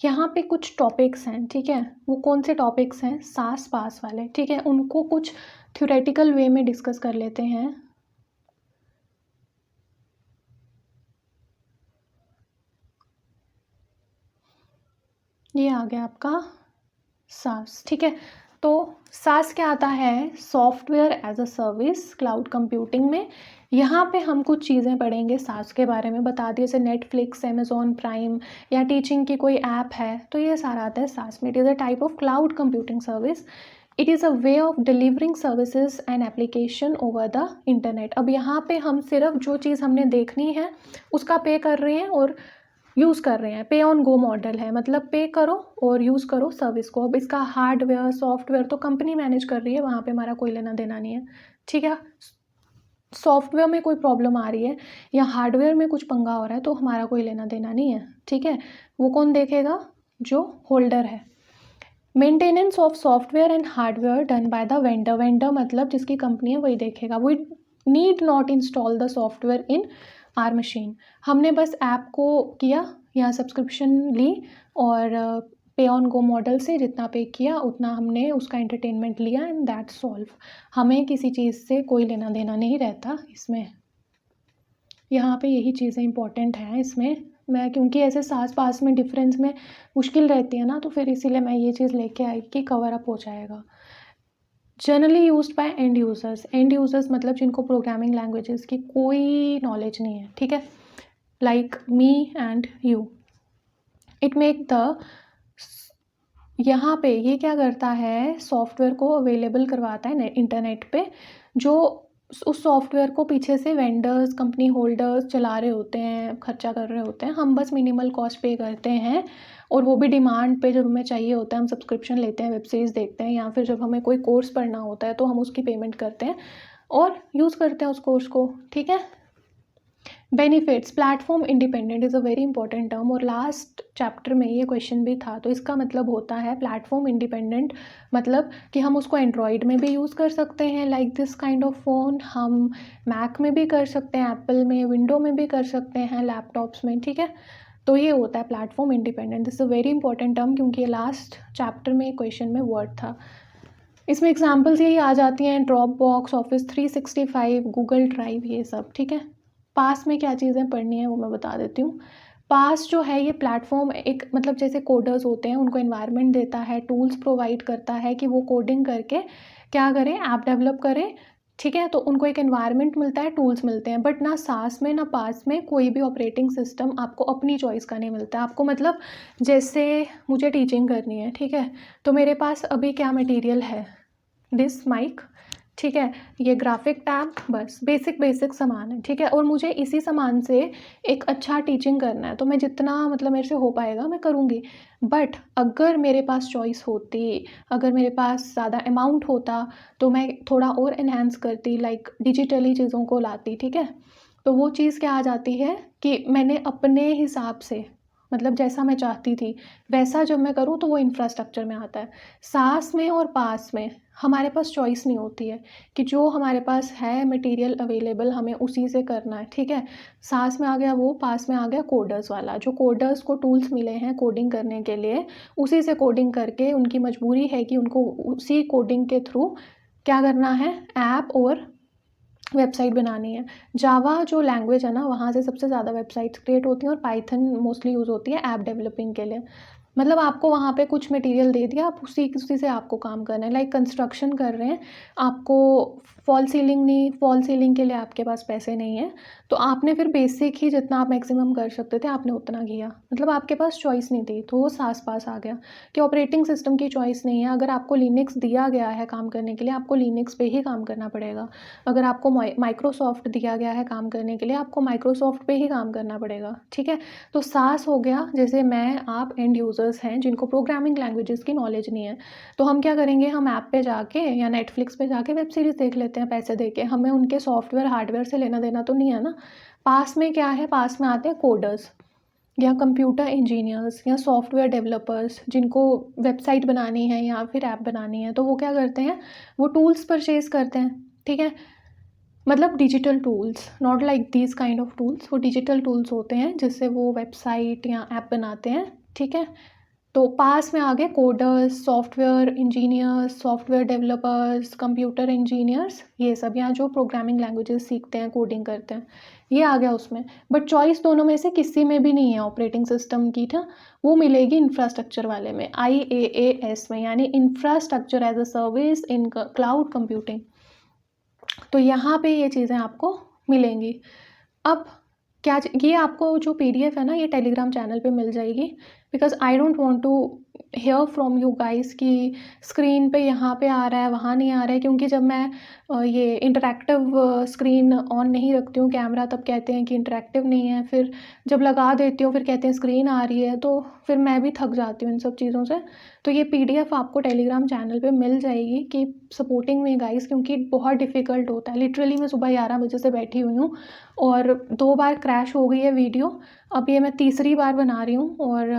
यहाँ पे कुछ टॉपिक्स हैं, ठीक है। वो कौन से टॉपिक्स हैं? सास पास वाले, ठीक है। उनको कुछ थ्योरेटिकल वे में डिस्कस कर लेते हैं। ये आ गया आपका सास, ठीक है। तो सास क्या आता है? Software as a service cloud computing में। यहाँ पे हम कुछ चीज़ें पढ़ेंगे सास के बारे में, बता दिए जैसे नेटफ्लिक्स, अमेजोन प्राइम या टीचिंग की कोई ऐप है, तो ये सारा आता है सास में। It is a type of cloud computing service. It is a way of delivering services and application over the internet. अब यहाँ पे हम सिर्फ जो चीज़ हमने देखनी है उसका पे कर रहे हैं और यूज़ कर रहे हैं। पे ऑन गो मॉडल है, मतलब पे करो और यूज़ करो सर्विस को। अब इसका हार्डवेयर सॉफ्टवेयर तो कंपनी मैनेज कर रही है, वहाँ पे हमारा कोई लेना देना नहीं है, ठीक है। सॉफ्टवेयर में कोई प्रॉब्लम आ रही है या हार्डवेयर में कुछ पंगा हो रहा है तो हमारा कोई लेना देना नहीं है, ठीक है। वो कौन देखेगा? जो होल्डर है। Maintenance of software and hardware done by the vendor. Vendor मतलब जिसकी कंपनी है वही देखेगा। We need not install the software in our machine. हमने बस ऐप को किया या सब्सक्रिप्शन ली और पे ऑन गो मॉडल से जितना पे किया उतना हमने उसका एंटरटेनमेंट लिया एंड दैट सॉल्व। हमें किसी चीज़ से कोई लेना देना नहीं रहता इसमें। यहाँ पे यही चीज़ें इंपॉर्टेंट हैं इसमें। मैं क्योंकि ऐसे सास पास में डिफरेंस में मुश्किल रहती है ना, तो फिर इसीलिए मैं ये चीज़ लेके आई कि कवर अप हो जाएगा। Generally used by end users. End users मतलब जिनको प्रोग्रामिंग लैंग्वेजेस की कोई नॉलेज नहीं है, ठीक है, like me and you. It make the यहाँ पे ये क्या करता है? सॉफ्टवेयर को अवेलेबल करवाता है इंटरनेट पे। जो उस सॉफ्टवेयर को पीछे से वेंडर्स, कंपनी होल्डर्स चला रहे होते हैं, खर्चा कर रहे होते हैं। हम बस मिनिमल कॉस्ट पे करते हैं और वो भी डिमांड पे। जब हमें चाहिए होता है हम सब्सक्रिप्शन लेते हैं, वेब सीरीज़ देखते हैं, या फिर जब हमें कोई कोर्स पढ़ना होता है तो हम उसकी पेमेंट करते हैं और यूज़ करते हैं उस कोर्स को, ठीक है। Benefits. Platform independent is a very important term और लास्ट चैप्टर में ये क्वेश्चन भी था। तो इसका मतलब होता है प्लेटफॉर्म इंडिपेंडेंट मतलब कि हम उसको एंड्रॉयड में भी यूज़ कर सकते हैं like this kind of phone, हम मैक में भी कर सकते हैं, एप्पल में, विंडो में भी कर सकते हैं, लैपटॉप्स में, ठीक है। तो ये होता है platform independent. This is a very important term क्योंकि ये लास्ट चैप्टर में क्वेश्चन में वर्ड था। इसमें एग्जाम्पल्स यही आ जाती हैं, drop box, office 365, Google drive, ये सब, ठीक है। पास में क्या चीज़ें पढ़नी है वो मैं बता देती हूँ। पास जो है ये प्लेटफॉर्म एक मतलब जैसे कोडर्स होते हैं उनको एनवायरनमेंट देता है, टूल्स प्रोवाइड करता है कि वो कोडिंग करके क्या करें? ऐप डेवलप करें, ठीक है। तो उनको एक एनवायरनमेंट मिलता है, टूल्स मिलते हैं। बट ना सास में ना पास में कोई भी ऑपरेटिंग सिस्टम आपको अपनी चॉइस का नहीं मिलता। आपको मतलब जैसे मुझे टीचिंग करनी है, ठीक है, तो मेरे पास अभी क्या मटेरियल है? दिस माइक, ठीक है, ये ग्राफिक टैब, बस बेसिक सामान है, ठीक है। और मुझे इसी सामान से एक अच्छा टीचिंग करना है तो मैं जितना मतलब मेरे से हो पाएगा मैं करूँगी। बट अगर मेरे पास चॉइस होती, अगर मेरे पास ज़्यादा अमाउंट होता तो मैं थोड़ा और एनहांस करती, लाइक डिजिटली चीज़ों को लाती, ठीक है। तो वो चीज़ क्या आ जाती है कि मैंने अपने हिसाब से मतलब जैसा मैं चाहती थी वैसा जब मैं करूँ तो वो इंफ्रास्ट्रक्चर में आता है। सास में और पास में हमारे पास चॉइस नहीं होती है कि जो हमारे पास है मटेरियल अवेलेबल हमें उसी से करना है, ठीक है। सास में आ गया वो, पास में आ गया कोडर्स वाला। जो कोडर्स को टूल्स मिले हैं कोडिंग करने के लिए, उसी से कोडिंग करके उनकी मजबूरी है कि उनको उसी कोडिंग के थ्रू क्या करना है? ऐप और वेबसाइट बनानी है। जावा जो लैंग्वेज है ना वहाँ से सबसे ज़्यादा वेबसाइट्स क्रिएट होती हैं और पाइथन मोस्टली यूज़ होती है ऐप डेवलपिंग के लिए। मतलब आपको वहाँ पे कुछ मटेरियल दे दिया, आप उसी से आपको काम करना है। लाइक कंस्ट्रक्शन कर रहे हैं, आपको फॉल सीलिंग के लिए आपके पास पैसे नहीं है तो आपने फिर बेसिक ही जितना आप मैक्सिमम कर सकते थे आपने उतना किया। मतलब आपके पास चॉइस नहीं थी, तो वो सास पास आ गया कि ऑपरेटिंग सिस्टम की चॉइस नहीं है। अगर आपको लिनक्स दिया गया है काम करने के लिए आपको लिनक्स पे ही काम करना पड़ेगा। अगर आपको माइक्रोसॉफ्ट दिया गया है काम करने के लिए आपको माइक्रोसॉफ्ट पे ही काम करना पड़ेगा, ठीक है। तो सास हो गया जैसे मैं, आप एंड यूज़र्स हैं जिनको प्रोग्रामिंग लैंग्वेजेस की नॉलेज नहीं है, तो हम क्या करेंगे? हम ऐप पे जाके या नेटफ्लिक्स पे जाके वेब सीरीज़ देख लेते हैं पैसे दे के। हमें उनके सॉफ्टवेयर हार्डवेयर से लेना देना तो नहीं है ना। पास में क्या है? पास में आते हैं कोडर्स या कंप्यूटर इंजीनियर्स या सॉफ्टवेयर डेवलपर्स जिनको वेबसाइट बनानी है या फिर ऐप बनानी है। तो वो क्या करते हैं? वो टूल्स परचेज़ करते हैं, ठीक है। मतलब digital tools, not like these kind of tools. वो डिजिटल टूल्स होते हैं जिससे वो वेबसाइट या ऐप बनाते हैं, ठीक है। तो पास में आ गए coders, software engineers, software developers, computer engineers, ये सब यहाँ जो प्रोग्रामिंग लैंग्वेजेस सीखते हैं, कोडिंग करते हैं, ये आ गया उसमें। बट चॉइस दोनों में से किसी में भी नहीं है ऑपरेटिंग सिस्टम की था, वो मिलेगी इंफ्रास्ट्रक्चर वाले में, IaaS में, यानी infrastructure as a service in cloud computing. तो यहाँ पे ये चीज़ें आपको मिलेंगी। अब क्या ये आपको जो PDF है ना, ये टेलीग्राम चैनल पे मिल जाएगी, because I don't want to hear from you guys कि स्क्रीन पे यहाँ पे आ रहा है, वहाँ नहीं आ रहा है, क्योंकि जब मैं ये इंटरैक्टिव स्क्रीन ऑन नहीं रखती हूँ कैमरा, तब कहते हैं कि इंटरैक्टिव नहीं है, फिर जब लगा देती हूँ फिर कहते हैं स्क्रीन आ रही है, तो फिर मैं भी थक जाती हूँ इन सब चीज़ों से। तो ये PDF आपको टेलीग्राम चैनल पे मिल जाएगी कि सपोर्टिंग में गाइस, क्योंकि बहुत डिफ़िकल्ट होता है। लिटरली मैं सुबह 11 बजे से बैठी हुई हूँ और 2 बार क्रैश हो गई है वीडियो, अब ये मैं तीसरी बार बना रही हूँ और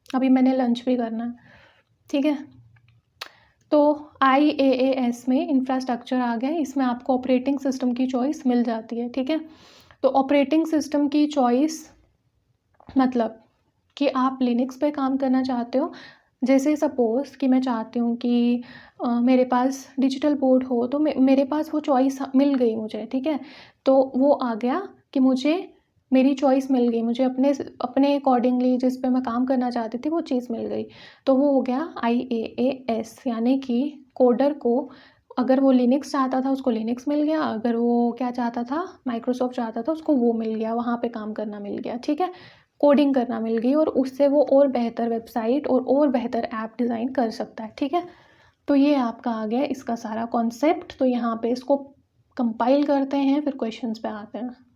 अभी मैंने लंच भी करना है, ठीक है। तो IaaS में इंफ्रास्ट्रक्चर आ गया, इसमें आपको ऑपरेटिंग सिस्टम की चॉइस मिल जाती है, ठीक है। तो ऑपरेटिंग सिस्टम की चॉइस मतलब कि आप लिनक्स पे काम करना चाहते हो, जैसे सपोज़ कि मैं चाहती हूँ कि मेरे पास डिजिटल बोर्ड हो, तो मेरे पास वो चॉइस मिल गई मुझे, ठीक है। तो वो आ गया कि मुझे मेरी चॉइस मिल गई, मुझे अपने अकॉर्डिंगली जिस पे मैं काम करना चाहती थी वो चीज़ मिल गई। तो वो हो गया IaaS, यानी कि कोडर को अगर वो लिनक्स चाहता था उसको लिनक्स मिल गया, अगर वो क्या चाहता था, माइक्रोसॉफ्ट चाहता था, उसको वो मिल गया, वहाँ पे काम करना मिल गया, ठीक है। कोडिंग करना मिल गई और उससे वो और बेहतर वेबसाइट और बेहतर ऐप डिज़ाइन कर सकता है, ठीक है। तो ये आपका आ गया इसका सारा कॉन्सेप्ट। तो यहाँ पे इसको कंपाइल करते हैं, फिर क्वेश्चंस पे आते हैं।